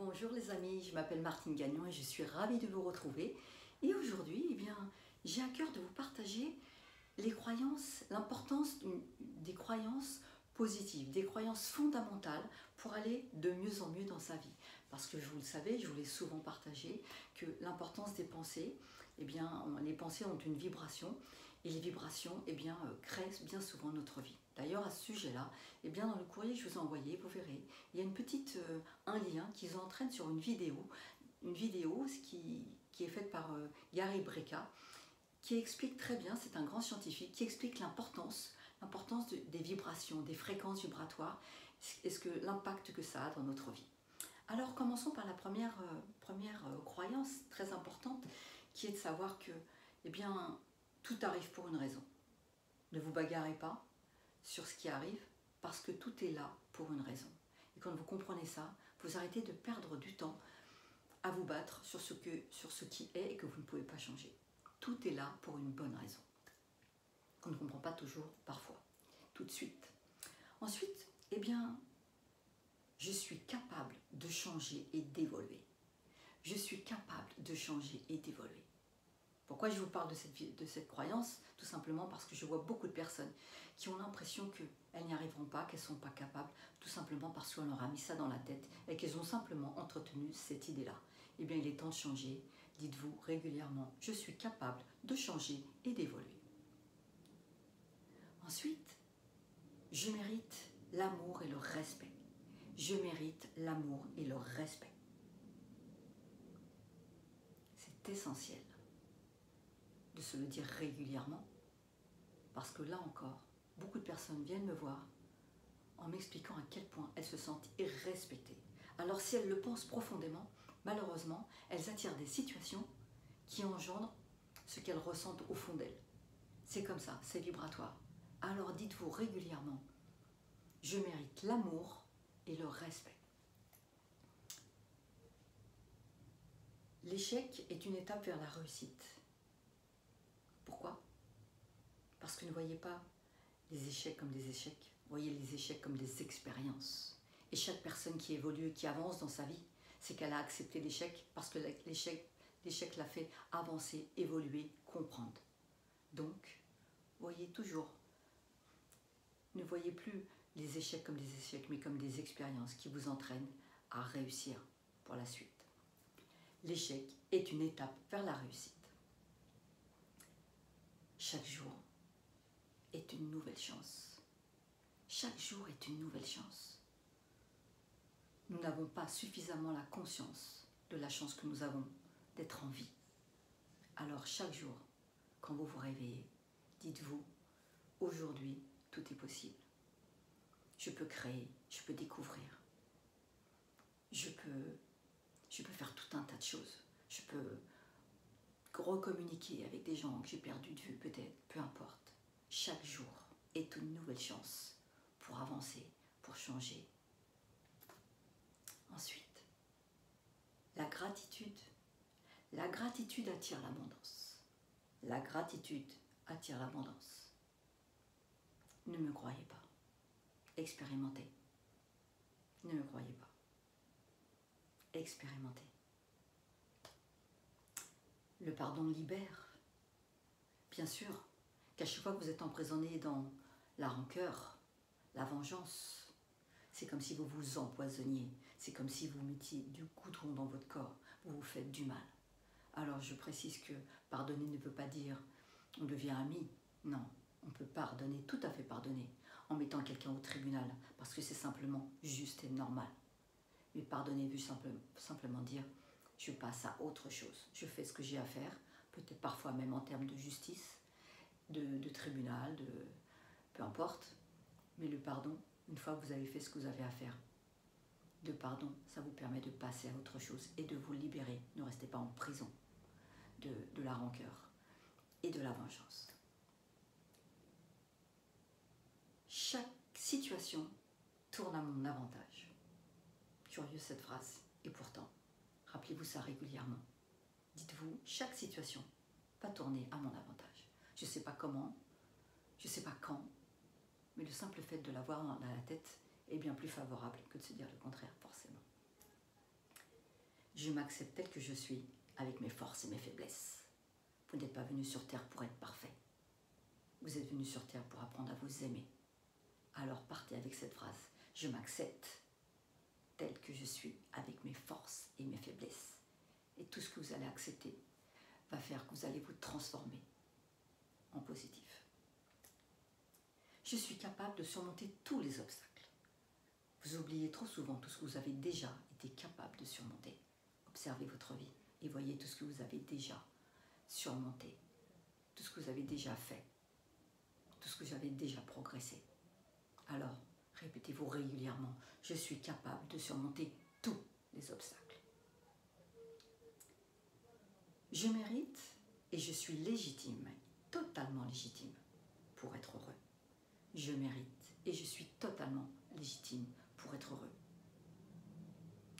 Bonjour les amis, je m'appelle Martine Gagnon et je suis ravie de vous retrouver. Et aujourd'hui, j'ai à cœur de vous partager les croyances, l'importance des croyances positives, des croyances fondamentales pour aller de mieux en mieux dans sa vie. Parce que vous le savez, je vous l'ai souvent partagé, que l'importance des pensées, les pensées ont une vibration et les vibrations créent bien souvent notre vie. D'ailleurs, à ce sujet-là, dans le courrier que je vous ai envoyé, vous verrez, il y a un lien qui vous entraîne sur une vidéo qui est faite par Gary Brecka, qui explique très bien, c'est un grand scientifique, qui explique l'importance des vibrations, des fréquences vibratoires, l'impact que ça a dans notre vie. Alors commençons par la première croyance très importante, qui est de savoir que tout arrive pour une raison. Ne vous bagarrez pas sur ce qui arrive, parce que tout est là pour une raison. Et quand vous comprenez ça, vous arrêtez de perdre du temps à vous battre sur ce qui est et que vous ne pouvez pas changer. Tout est là pour une bonne raison, qu'on ne comprend pas toujours, parfois, tout de suite. Ensuite, je suis capable de changer et d'évoluer. Je suis capable de changer et d'évoluer. Pourquoi je vous parle de cette croyance? Tout simplement parce que je vois beaucoup de personnes qui ont l'impression qu'elles n'y arriveront pas, qu'elles ne sont pas capables, tout simplement parce qu'on leur a mis ça dans la tête et qu'elles ont simplement entretenu cette idée-là. Il est temps de changer. Dites-vous régulièrement, je suis capable de changer et d'évoluer. Ensuite, je mérite l'amour et le respect. Je mérite l'amour et le respect. C'est essentiel de se le dire régulièrement, parce que là encore, beaucoup de personnes viennent me voir en m'expliquant à quel point elles se sentent irrespectées. Alors si elles le pensent profondément, malheureusement, elles attirent des situations qui engendrent ce qu'elles ressentent au fond d'elles. C'est comme ça, c'est vibratoire. Alors dites-vous régulièrement, je mérite l'amour et le respect. L'échec est une étape vers la réussite. Pourquoi? Parce que ne voyez pas les échecs comme des échecs, voyez les échecs comme des expériences. Et chaque personne qui évolue, qui avance dans sa vie, c'est qu'elle a accepté l'échec parce que l'échec l'a fait avancer, évoluer, comprendre. Donc, voyez toujours, ne voyez plus les échecs comme des échecs, mais comme des expériences qui vous entraînent à réussir pour la suite. L'échec est une étape vers la réussite. Chaque jour est une nouvelle chance. Chaque jour est une nouvelle chance. Nous n'avons pas suffisamment la conscience de la chance que nous avons d'être en vie. Alors chaque jour, quand vous vous réveillez, dites-vous, aujourd'hui, tout est possible. Je peux créer, je peux découvrir. Je peux faire tout un tas de choses. Je peux recommuniquer avec des gens que j'ai perdu de vue, peut-être, peu importe. Chaque jour est une nouvelle chance pour avancer, pour changer. Ensuite, la gratitude. La gratitude attire l'abondance. La gratitude attire l'abondance. Ne me croyez pas. Expérimentez. Ne me croyez pas. Expérimentez. Le pardon libère. Bien sûr qu'à chaque fois que vous êtes emprisonné dans la rancœur, la vengeance, c'est comme si vous vous empoisonniez. C'est comme si vous mettiez du goudron dans votre corps. Vous vous faites du mal. Alors je précise que pardonner ne veut pas dire on devient ami. Non, on peut pardonner, tout à fait pardonner, en mettant quelqu'un au tribunal, parce que c'est simplement juste et normal. Mais pardonner veut simplement dire je passe à autre chose. Je fais ce que j'ai à faire, peut-être parfois même en termes de justice, de tribunal, peu importe. Mais le pardon, une fois que vous avez fait ce que vous avez à faire, de pardon, ça vous permet de passer à autre chose et de vous libérer. Ne restez pas en prison de la rancœur et de la vengeance. Chaque situation tourne à mon avantage. Curieuse cette phrase, et pourtant, rappelez-vous ça régulièrement. Dites-vous, chaque situation va tourner à mon avantage. Je ne sais pas comment, je ne sais pas quand, mais le simple fait de l'avoir dans la tête est bien plus favorable que de se dire le contraire, forcément. Je m'accepte tel que je suis, avec mes forces et mes faiblesses. Vous n'êtes pas venu sur Terre pour être parfait. Vous êtes venu sur Terre pour apprendre à vous aimer. Alors partez avec cette phrase. Je m'accepte tel que je suis, avec mes forces et mes faiblesses. Et tout ce que vous allez accepter va faire que vous allez vous transformer en positif. Je suis capable de surmonter tous les obstacles. Vous oubliez trop souvent tout ce que vous avez déjà été capable de surmonter. Observez votre vie et voyez tout ce que vous avez déjà surmonté, tout ce que vous avez déjà fait, tout ce que vous avez déjà progressé. Alors, répétez-vous régulièrement, je suis capable de surmonter tous les obstacles. Je mérite et je suis légitime, totalement légitime, pour être heureux. Je mérite et je suis totalement légitime pour être heureux.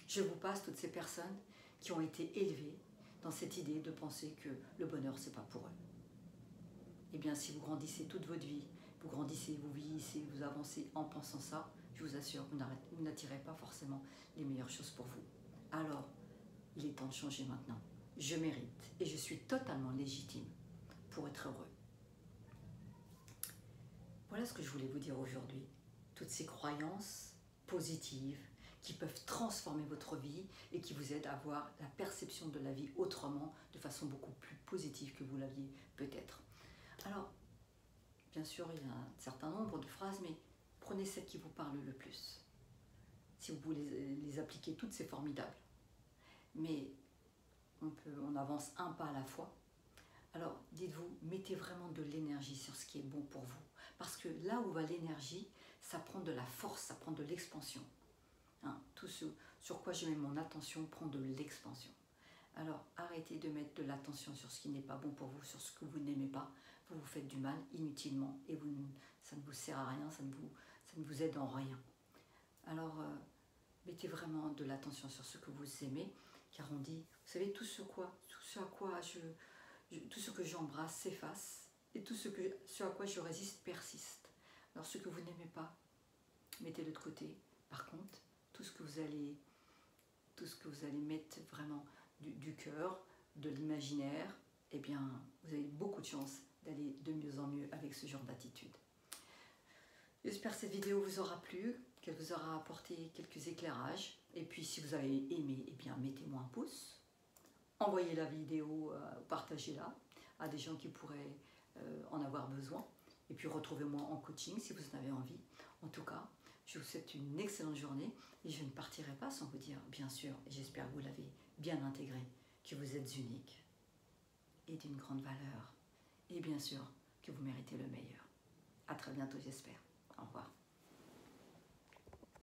Je vous passe toutes ces personnes qui ont été élevées dans cette idée de penser que le bonheur, c'est pas pour eux. Eh bien, si vous grandissez toute votre vie, vous grandissez, vous vieillissez, vous avancez en pensant ça, je vous assure, vous n'attirez pas forcément les meilleures choses pour vous. Alors, il est temps de changer maintenant. Je mérite et je suis totalement légitime pour être heureux. Voilà ce que je voulais vous dire aujourd'hui. Toutes ces croyances positives qui peuvent transformer votre vie et qui vous aident à avoir la perception de la vie autrement, de façon beaucoup plus positive que vous l'aviez peut-être. Alors, bien sûr, il y a un certain nombre de phrases, mais prenez celles qui vous parlent le plus. Si vous voulez les appliquer toutes, c'est formidable. Mais on avance un pas à la fois. Alors, dites-vous, mettez vraiment de l'énergie sur ce qui est bon pour vous. Parce que là où va l'énergie, ça prend de la force, ça prend de l'expansion. Hein, tout ce sur quoi je mets mon attention prend de l'expansion. Alors, arrêtez de mettre de l'attention sur ce qui n'est pas bon pour vous, sur ce que vous n'aimez pas. Vous vous faites du mal inutilement et ça ne vous sert à rien, ça ne vous aide en rien. Alors, mettez vraiment de l'attention sur ce que vous aimez, car on dit, vous savez, tout ce que j'embrasse s'efface et tout ce à quoi je résiste persiste. Alors, ce que vous n'aimez pas, mettez-le de côté. Par contre, tout ce que vous allez mettre vraiment du cœur, de l'imaginaire, eh bien, vous avez beaucoup de chance d'aller de mieux en mieux avec ce genre d'attitude. J'espère que cette vidéo vous aura plu, qu'elle vous aura apporté quelques éclairages. Et puis, si vous avez aimé, eh bien, mettez-moi un pouce. Envoyez la vidéo, partagez-la à des gens qui pourraient en avoir besoin. Et puis, retrouvez-moi en coaching si vous en avez envie. En tout cas, je vous souhaite une excellente journée et je ne partirai pas sans vous dire, bien sûr, et j'espère que vous l'avez bien intégré, que vous êtes unique et d'une grande valeur. Et bien sûr, que vous méritez le meilleur. À très bientôt, j'espère. Au revoir.